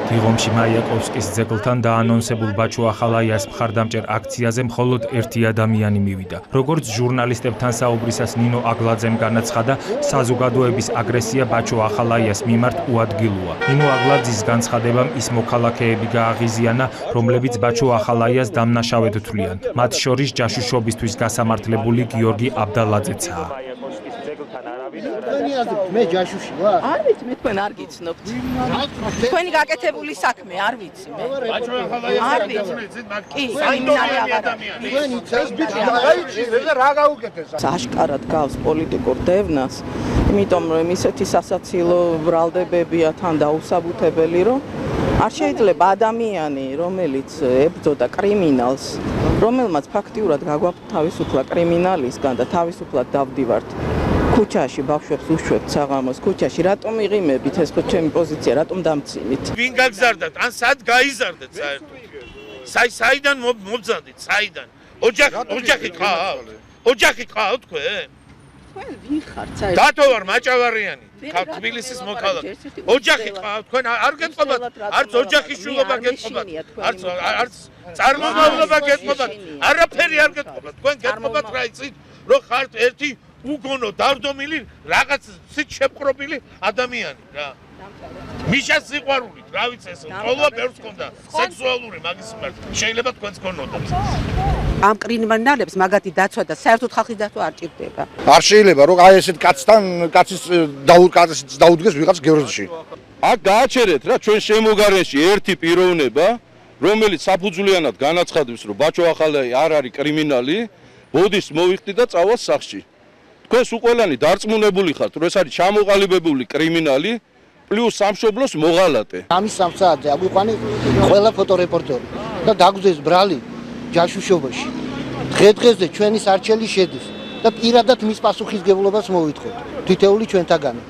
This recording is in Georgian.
ღომში მაიაკოვსკის ძეგლთან დაანონსებულ ბაჩო ახალაიას მხარდამჭერ აქციაზე მხოლოდ ერთი ადამიანი მივიდა. როგორც ჟურნალისტებთან საუბრისას ნინო აგლაძემ განაცხადა, საზოგადოების აგრესია ბაჩო ახალაიას მიმართ უადგილოა. ნინო აგლაძის განცხადებამ ის მოქალაქეები გააღიზიანა, რომლებიც ბაჩო ახალაიას დამნაშავედ თვლიან. მათ შორის ჯაშუშობისთვის გასამართლებული გიორგი აბდალაძეცაა. მე ჯაშუში ვარ. არ ვიცი, მე თქვენ არ გიცნობთ. თქვენი გაკეთებული საქმე, არ ვიცი მე. არ ვიცი. კი, კრიმინალი აღარ. თქვენი წეს ბიჭი გაიჩინე და რა გაუკეთეს? აშკარად გავს პოლიტიკურ დევნას, იმიტომ რომ ისეთი სასაცილო ბრალდებებია თან დაუსაბუთებელი, რომ არ შეიძლება ადამიანი, რომელიც ებრძოდა კრიმინალს, რომელმაც ფაქტიურად გაგვათავისუფლა კრიმინალისგან და თავისუფლად დავდივართ ქუჩაში ბავშვებს უშვებთ საღამოს ქუჩაში რატომ იღიმებით ეს ხო ჩემი პოზიცია რატომ დამცინით ვინ გაგზარდათ ან სად გაიზარდეთ საერთოდ საიდან მობზანდით საიდან ოჯახი ყავთ თქვენ ვინ ხართ საერთოდ დათო ვარ მაჭავარიანი თბილისის მოქალაქე ოჯახი ყავთ თქვენ არ გეტყობათ არც ოჯახის შვილობა გეტყობათ არც წარმომავლობა გეტყობათ არაფერი არ გეტყობათ თქვენ გეტყობათ რა იცით რომ ხართ ერთი უგონო დავდომილი რაღაც სით შეპყრობილი ადამიანი რა მიშას სიყვარულით რა ვიცი ეს ყოლა ბევრს ქონდა სექსუალური მაგის მიმართ შეიძლება თქვენს ქონოდათ ამ კრიმინალებს მაგათი დაცვა და საერთოდ ხალხის დაცვა არ ჭირდება არ შეიძლება რომ აი ესეთ კაცის დაუდგეს ვიღაც გეროზში აქ გააჩერეთ რა ჩვენ შემოგარენში ერთი პიროვნება რომელიც საფუძვლიანად განაცხადებს რომ ბაჩო ახალაი არ არის კრიმინალი ბოდის მოვიხდი და წავალ სახლში თქვენს უყველანი დარწმუნებული ხართ რომ ეს არის ჩამოყალიბებული კრიმინალი პლუს სამშობლოს მოღალატე ამის 3 საათზე აგვიყვანი ყველა ფოტორეპორტერი და დაგვძეს ბრალი ჯაშუშობაში დღე-დღეზე ჩვენი სარჩელი შედის და პირადად მის პასუხისგებლობას მოვითხოვთ თითეული ჩვენთაგანი